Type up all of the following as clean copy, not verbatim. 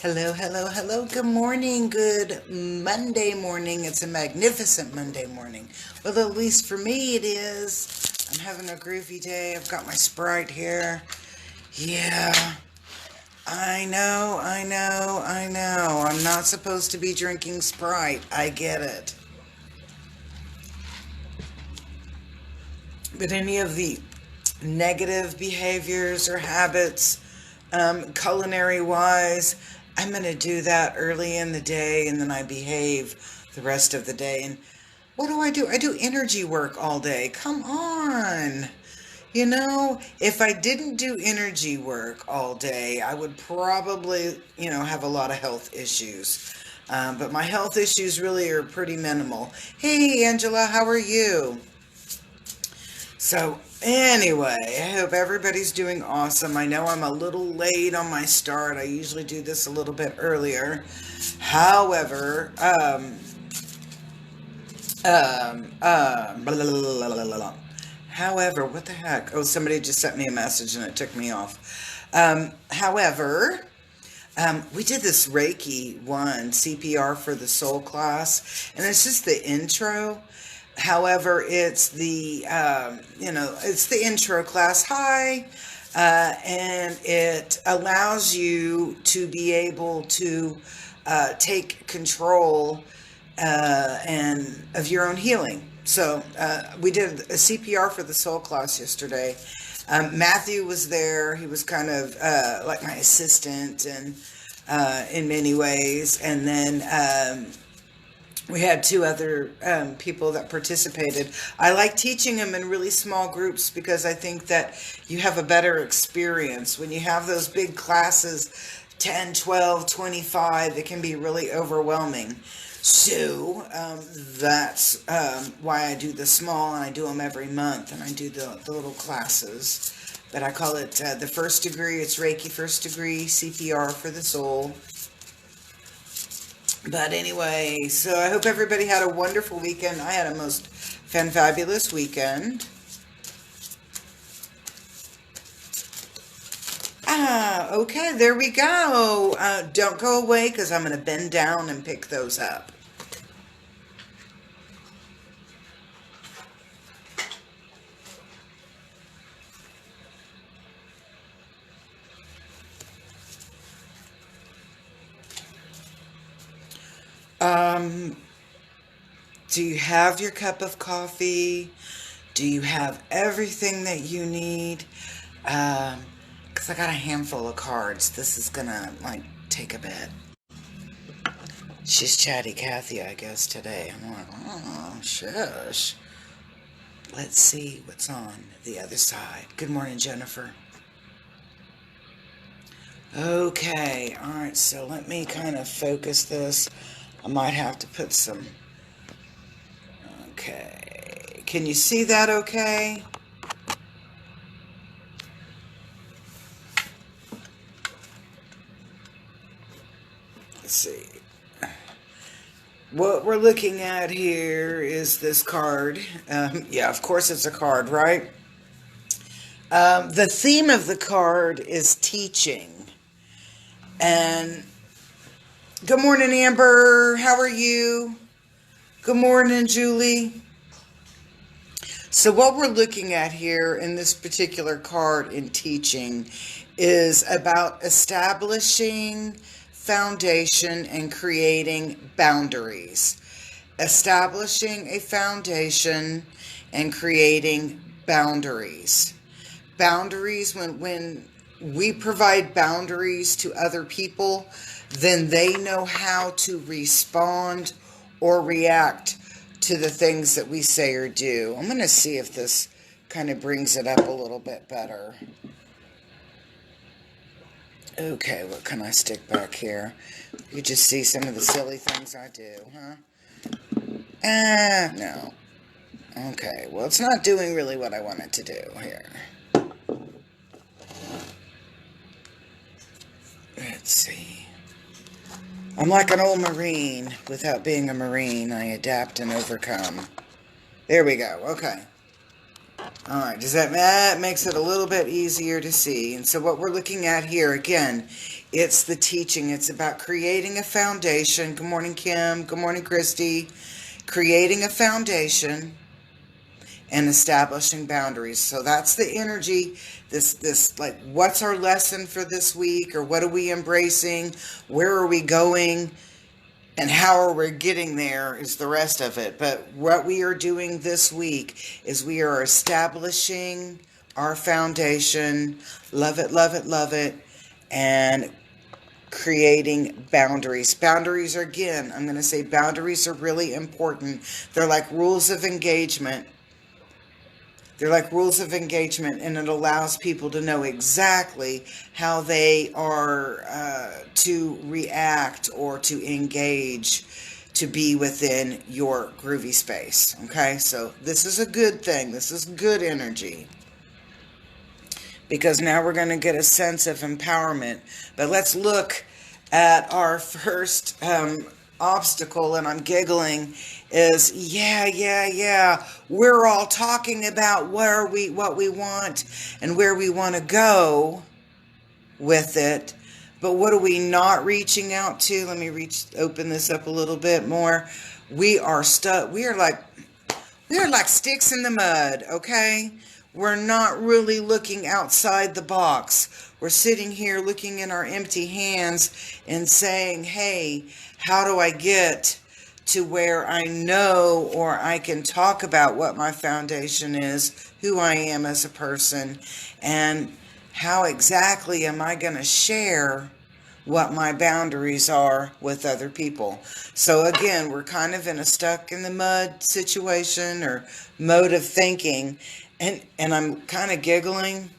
Hello, hello, hello. Good morning. Good Monday morning. It's a magnificent Monday morning. Well, at least for me it is. I'm having a groovy day. I've got my Sprite here. Yeah, I know. I'm not supposed to be drinking Sprite. I get it. But any of the negative behaviors or habits, culinary wise, I'm going to do that early in the day and then I behave the rest of the day. And what do? I do energy work all day. Come on. If I didn't do energy work all day, I would probably, have a lot of health issues. But my health issues really are pretty minimal. Hey, Angela, how are you? So, anyway, I hope everybody's doing awesome. I know I'm a little late on my start. I usually do this a little bit earlier. However, blah, blah, blah, blah, blah, blah. However, what the heck? Oh, somebody just sent me a message and it took me off. We did this Reiki one, CPR for the soul class, and it's just the intro. However, it's the intro class. Hi. And it allows you to be able to take control and of your own healing. So we did a CPR for the soul class yesterday. Matthew was there. He was kind of like my assistant, and in many ways. And then we had two other people that participated. I like teaching them in really small groups because I think that you have a better experience. When you have those big classes, 10, 12, 25, it can be really overwhelming. So that's why I do the small, and I do them every month, and I do the little classes. But I call it the first degree. It's Reiki first degree, CPR for the soul. But anyway, so I hope everybody had a wonderful weekend. I had a most fanfabulous weekend. Okay, there we go. Don't go away because I'm going to bend down and pick those up. Um, do you have your cup of coffee? Do you have everything that you need? Because I got a handful of cards. This is gonna, like, take a bit. She's Chatty Cathy, I guess, today. I'm like, oh, shush. Let's see what's on the other side. Good morning, Jennifer. Okay, alright, so let me kind of focus this. I might have to put some. Okay. Can you see that okay? Let's see. What we're looking at here is this card. Yeah, of course it's a card, right? The theme of the card is teaching. And good morning, Amber. How are you? Good morning, Julie. So what we're looking at here in this particular card in teaching is about establishing foundation and creating boundaries. Establishing a foundation and creating boundaries. Boundaries, when we provide boundaries to other people, then they know how to respond or react to the things that we say or do. I'm going to see if this kind of brings it up a little bit better. Okay, what can I stick back here? You just see some of the silly things I do, huh? No. Okay, well, it's not doing really what I want it to do here. Let's see. I'm like an old Marine. Without being a Marine, I adapt and overcome. There we go. Okay. All right, that makes it a little bit easier to see. And so what we're looking at here, again, it's the teaching. It's about creating a foundation. Good morning, Kim. Good morning, Christy. Creating a foundation and establishing boundaries. So that's the energy. This like, what's our lesson for this week, or what are we embracing? Where are we going? And how are we getting there is the rest of it. But what we are doing this week is we are establishing our foundation, love it, love it, love it, and creating boundaries. Boundaries are, again, I'm going to say boundaries are really important. They're like rules of engagement. They're like rules of engagement, and it allows people to know exactly how they are to react or to engage to be within your groovy space. Okay, so this is a good thing. This is good energy, because now we're going to get a sense of empowerment. But let's look at our first obstacle, and I'm giggling, is yeah, we're all talking about what we want and where we want to go with it, but what are we not reaching out to? Let me open this up a little bit more. We are stuck. We are like sticks in the mud, okay? We're not really looking outside the box. We're sitting here looking in our empty hands and saying, hey, how do I get to where I know, or I can talk about what my foundation is, who I am as a person, and how exactly am I going to share what my boundaries are with other people. So again, we're kind of in a stuck in the mud situation or mode of thinking, and I'm kind of giggling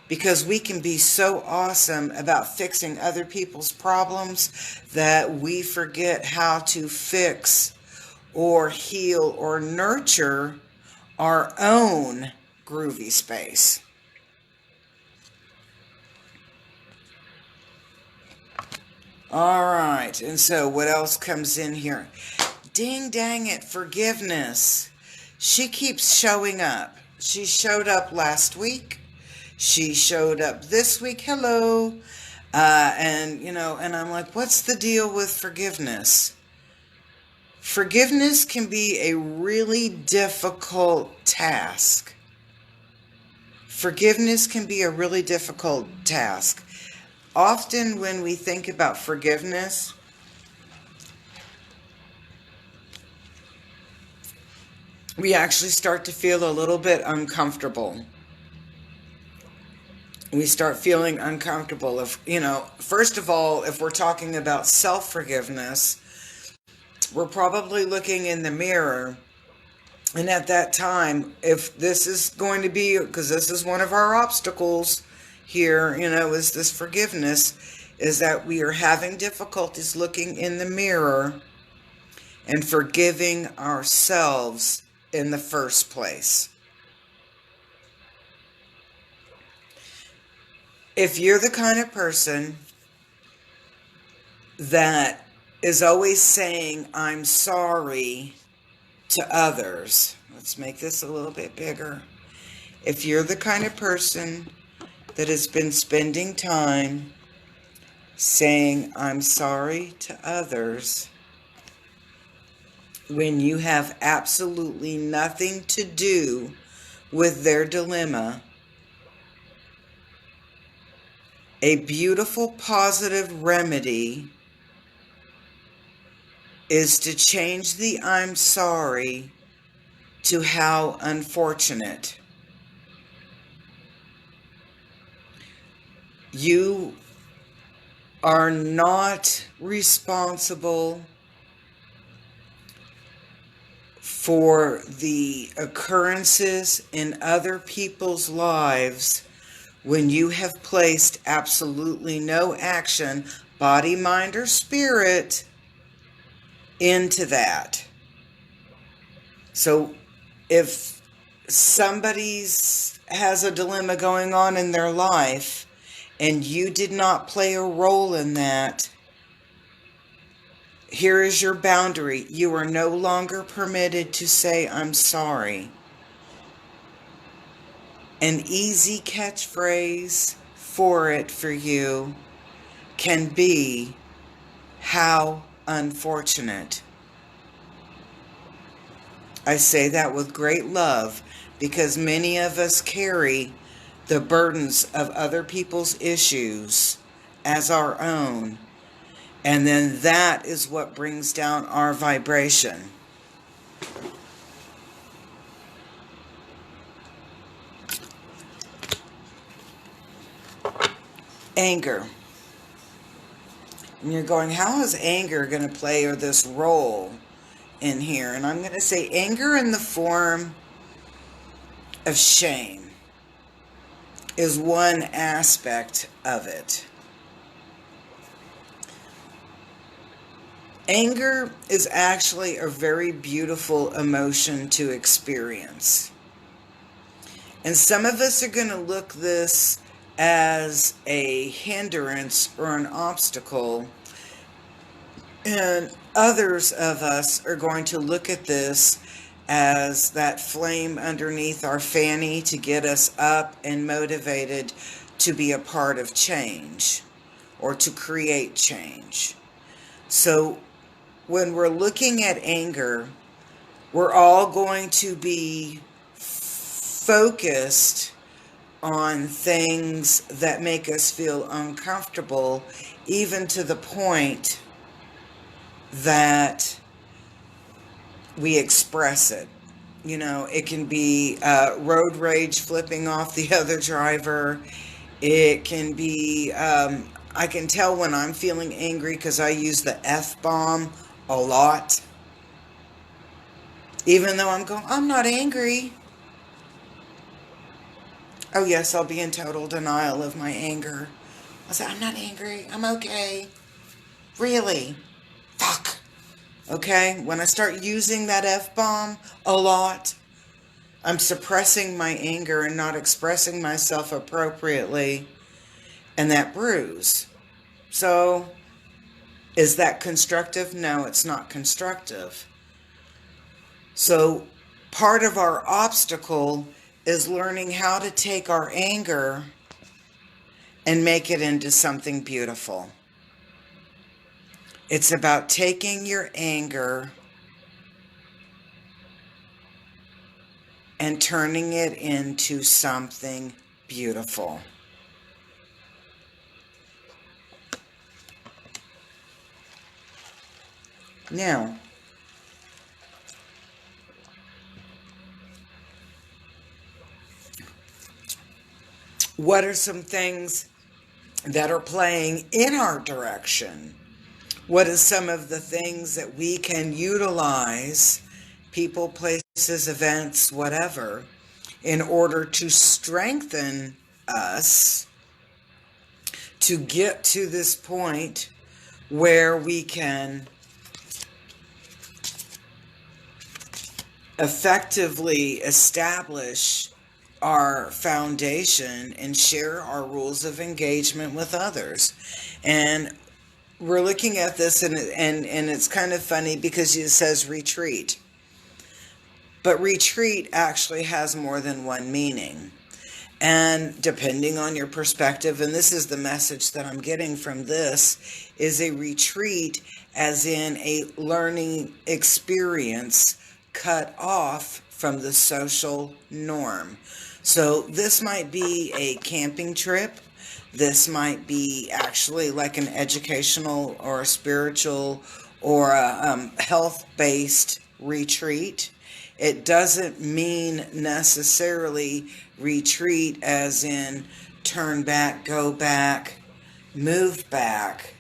because we can be so awesome about fixing other people's problems that we forget how to fix or heal or nurture our own groovy space. All right, and so what else comes in here? Ding dang it, forgiveness. She keeps showing up. She showed up last week. She showed up this week. Hello. And I'm like, what's the deal with forgiveness? Forgiveness can be a really difficult task. Forgiveness can be a really difficult task. Often when we think about forgiveness, we actually start to feel a little bit uncomfortable. We start feeling uncomfortable. First of all, if we're talking about self-forgiveness, we're probably looking in the mirror. And at that time, if this is going to be, because this is one of our obstacles here, is this forgiveness, is that we are having difficulties looking in the mirror and forgiving ourselves in the first place. If you're the kind of person that is always saying, I'm sorry to others, let's make this a little bit bigger. If you're the kind of person that has been spending time saying, I'm sorry to others, when you have absolutely nothing to do with their dilemma, a beautiful positive remedy is to change the I'm sorry to how unfortunate. You are not responsible for the occurrences in other people's lives when you have placed absolutely no action, body, mind, or spirit, into that. So if somebody has a dilemma going on in their life and you did not play a role in that, here is your boundary. You are no longer permitted to say, I'm sorry. An easy catchphrase for it for you can be, how unfortunate. I say that with great love because many of us carry the burdens of other people's issues as our own, and then that is what brings down our vibration. Anger. And you're going, how is anger going to play this role in here? And I'm going to say anger in the form of shame is one aspect of it. Anger is actually a very beautiful emotion to experience. And some of us are going to look this as a hindrance or an obstacle, and others of us are going to look at this as that flame underneath our fanny to get us up and motivated to be a part of change or to create change. So when we're looking at anger, we're all going to be focused on things that make us feel uncomfortable, even to the point that we express it. You know, it can be road rage, flipping off the other driver. It can be, I can tell when I'm feeling angry because I use the F-bomb a lot. Even though I'm going, I'm not angry. Oh yes, I'll be in total denial of my anger. I'll say, I'm not angry. I'm okay. Really? Fuck. Okay? When I start using that F-bomb a lot, I'm suppressing my anger and not expressing myself appropriately, and that brews. So, is that constructive? No, it's not constructive. So, part of our obstacle is learning how to take our anger and make it into something beautiful. It's about taking your anger and turning it into something beautiful. Now, what are some things that are playing in our direction? What is some of the things that we can utilize, people, places, events, whatever, in order to strengthen us to get to this point where we can effectively establish our foundation and share our rules of engagement with others? And we're looking at this, and it's kind of funny because it says retreat. But retreat actually has more than one meaning. And depending on your perspective, and this is the message that I'm getting from this, is a retreat as in a learning experience cut off from the social norm. So this might be a camping trip. This might be actually like an educational or a spiritual or a health-based retreat. It doesn't mean necessarily retreat as in turn back, go back, move back.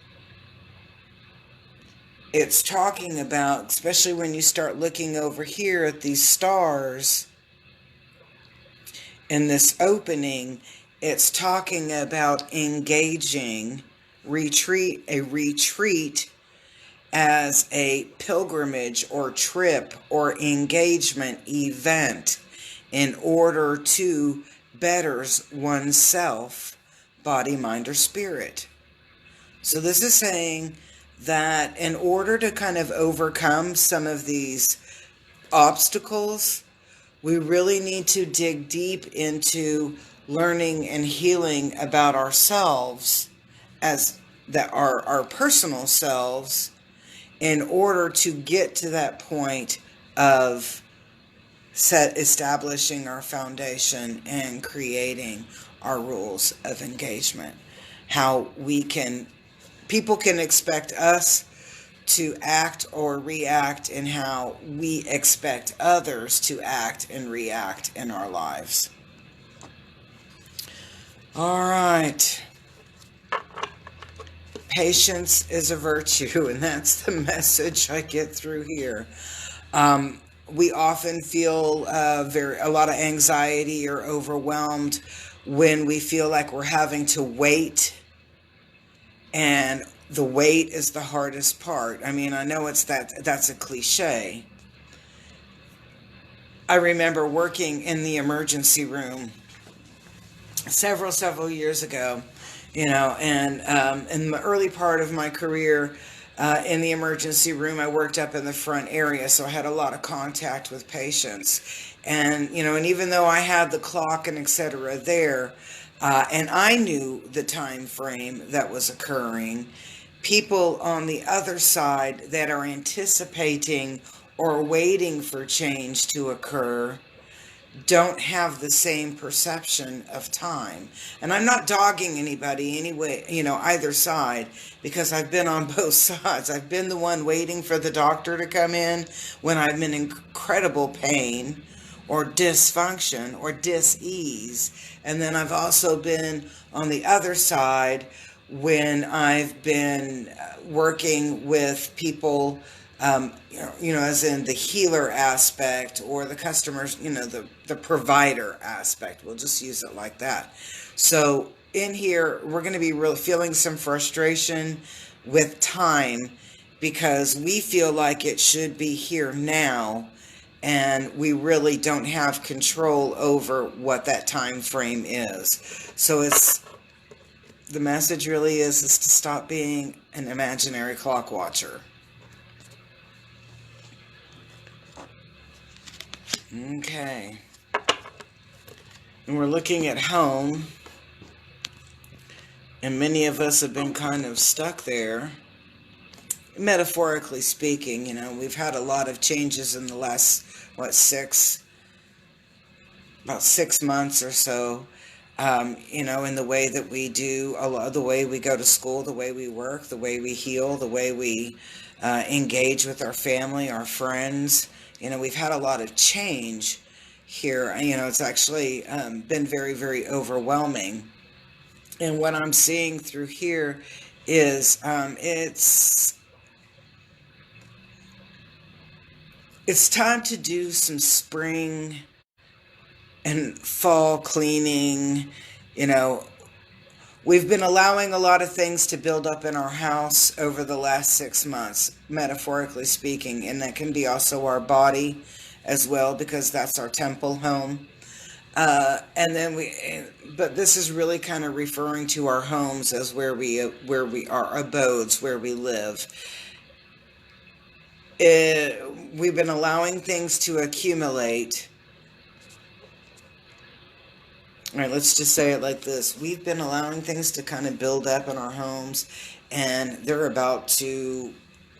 It's talking about, especially when you start looking over here at these stars in this opening, it's talking about engaging a retreat as a pilgrimage or trip or engagement event in order to better oneself, body, mind, or spirit. So this is saying that in order to kind of overcome some of these obstacles, We really need to dig deep into learning and healing about ourselves as that our personal selves in order to get to that point of establishing our foundation and creating our rules of engagement. How people can expect us to act or react, and how we expect others to act and react in our lives. All right. Patience is a virtue, and that's the message I get through here. We often feel a lot of anxiety or overwhelmed when we feel like we're having to wait, and the wait is the hardest part. I mean, I know that's a cliche. I remember working in the emergency room several years ago, and in the early part of my career in the emergency room, I worked up in the front area, so I had a lot of contact with patients. And, and even though I had the clock and etc. there, and I knew the time frame that was occurring, people on the other side that are anticipating or waiting for change to occur don't have the same perception of time. And I'm not dogging anybody anyway, either side, because I've been on both sides. I've been the one waiting for the doctor to come in when I'm in incredible pain or dysfunction or dis-ease. And then I've also been on the other side when I've been working with people, as in the healer aspect, or the customers, the provider aspect. We'll just use it like that. So in here, we're going to be really feeling some frustration with time because we feel like it should be here now, and we really don't have control over what that time frame is. So the message really is to stop being an imaginary clock watcher. Okay. And we're looking at home, and many of us have been kind of stuck there. Metaphorically speaking, we've had a lot of changes in the last, about 6 months or so. In the way that we do, the way we go to school, the way we work, the way we heal, the way we engage with our family, our friends. We've had a lot of change here. It's actually been very, very overwhelming. And what I'm seeing through here is it's time to do some spring and fall cleaning. We've been allowing a lot of things to build up in our house over the last 6 months, metaphorically speaking, and that can be also our body as well, because that's our temple home. But this is really kind of referring to our homes as where we are abodes, where we live. We've been allowing things to accumulate. All right, let's just say it like this. We've been allowing things to kind of build up in our homes, and they're about to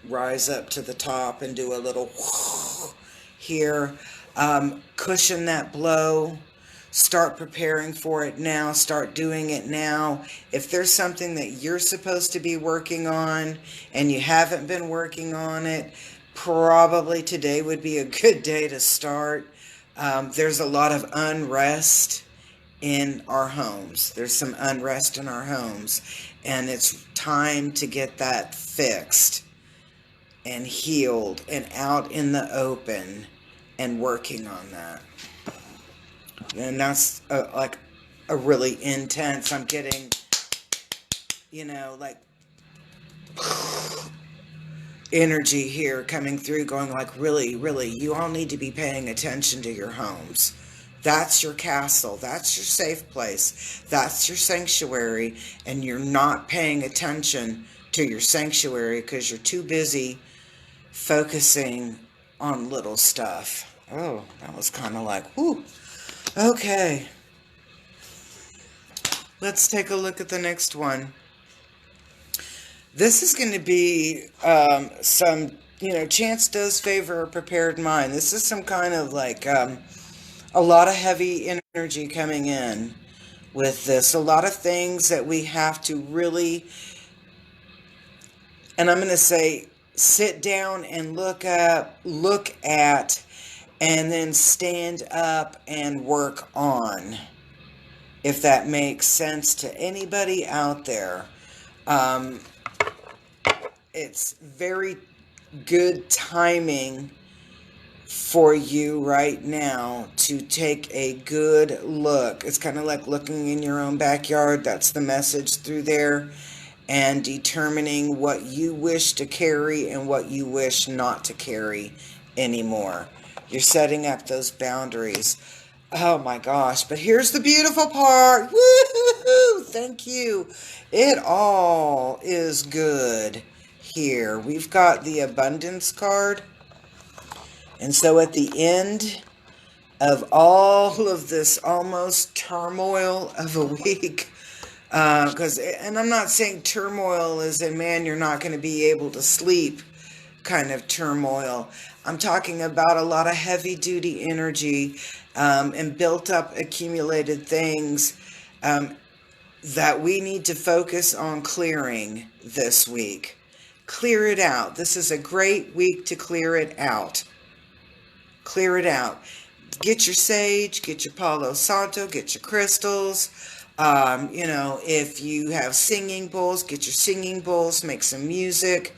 rise up to the top and do a little here. Cushion that blow. Start preparing for it now. Start doing it now. If there's something that you're supposed to be working on and you haven't been working on it, probably today would be a good day to start. There's a lot of unrest in our homes. There's some unrest in our homes, and it's time to get that fixed and healed and out in the open and working on that. And that's like a really intense, I'm getting, like energy here coming through, going like, really, really, you all need to be paying attention to your homes. That's your castle. That's your safe place. That's your sanctuary. And you're not paying attention to your sanctuary because you're too busy focusing on little stuff. Oh, that was kind of like, whoo. Okay, let's take a look at the next one. This is going to be chance does favor a prepared mind. This is some kind of like a lot of heavy energy coming in with this. A lot of things that we have to really, and I'm going to say, sit down and look at, and then stand up and work on, if that makes sense to anybody out there. Um, it's very good timing for you right now to take a good look. It's kind of like looking in your own backyard. That's the message through there. And determining what you wish to carry and what you wish not to carry anymore. You're setting up those boundaries. Oh my gosh, but here's the beautiful part. Woo-hoo-hoo! Thank you. It all is good here. We've got the abundance card. And so at the end of all of this almost turmoil of a week, and I'm not saying turmoil as in, man, you're not going to be able to sleep kind of turmoil. I'm talking about a lot of heavy duty energy and built up accumulated things that we need to focus on clearing this week. Clear it out. This is a great week to clear it out. Clear it out. Get your sage, get your Palo Santo, get your crystals. If you have singing bowls, get your singing bowls, make some music,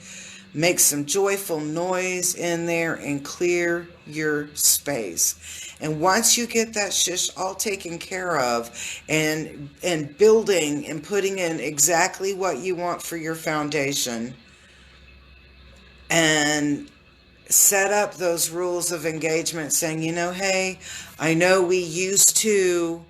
make some joyful noise in there, and clear your space. And once you get that shish all taken care of, and building and putting in exactly what you want for your foundation, and set up those rules of engagement saying, hey, I know we used to,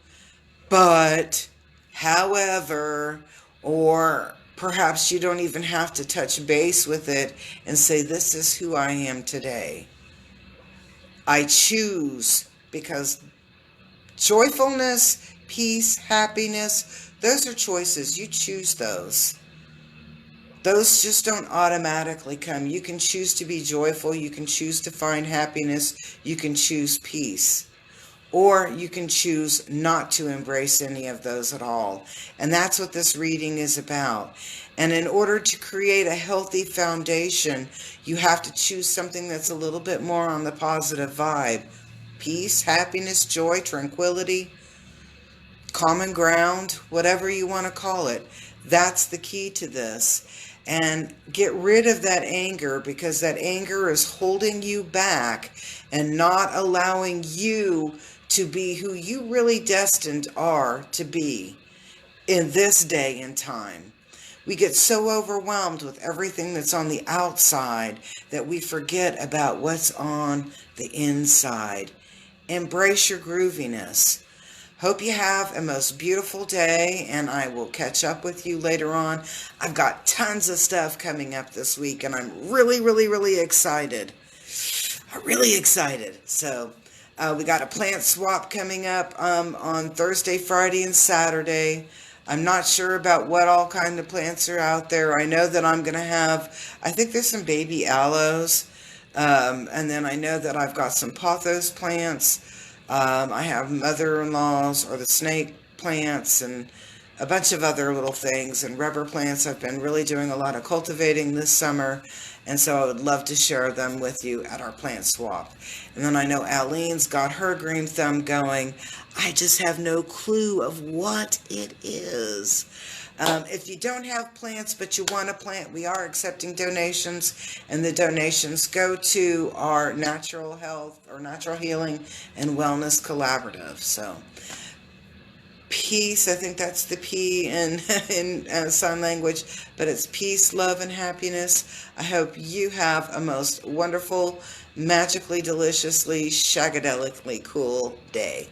but however, or perhaps you don't even have to touch base with it and say, this is who I am today. I choose, because joyfulness, peace, happiness, those are choices. You choose those. Those just don't automatically come. You can choose to be joyful. You can choose to find happiness. You can choose peace. Or you can choose not to embrace any of those at all. And that's what this reading is about. And in order to create a healthy foundation, you have to choose something that's a little bit more on the positive vibe. Peace, happiness, joy, tranquility, common ground, whatever you want to call it. That's the key to this. And get rid of that anger, because that anger is holding you back and not allowing you to be who you really destined are to be in this day and time. We get so overwhelmed with everything that's on the outside that we forget about what's on the inside. Embrace your grooviness. Hope you have a most beautiful day, and I will catch up with you later on. I've got tons of stuff coming up this week, and I'm really, really, really excited. I'm really excited. So we got a plant swap coming up on Thursday, Friday, and Saturday. I'm not sure about what all kind of plants are out there. I know that I'm going to have, I think there's some baby aloes, and then I know that I've got some pothos plants. I have mother-in-law's or the snake plants and a bunch of other little things, and rubber plants. I've been really doing a lot of cultivating this summer, and so I would love to share them with you at our plant swap. And then I know Aleen's got her green thumb going. I just have no clue of what it is. If you don't have plants but you want a plant, we are accepting donations, and the donations go to our natural health or natural healing and wellness collaborative. So peace, I think that's the P in sign language, but it's peace, love, and happiness. I hope you have a most wonderful, magically, deliciously, shagadelically cool day.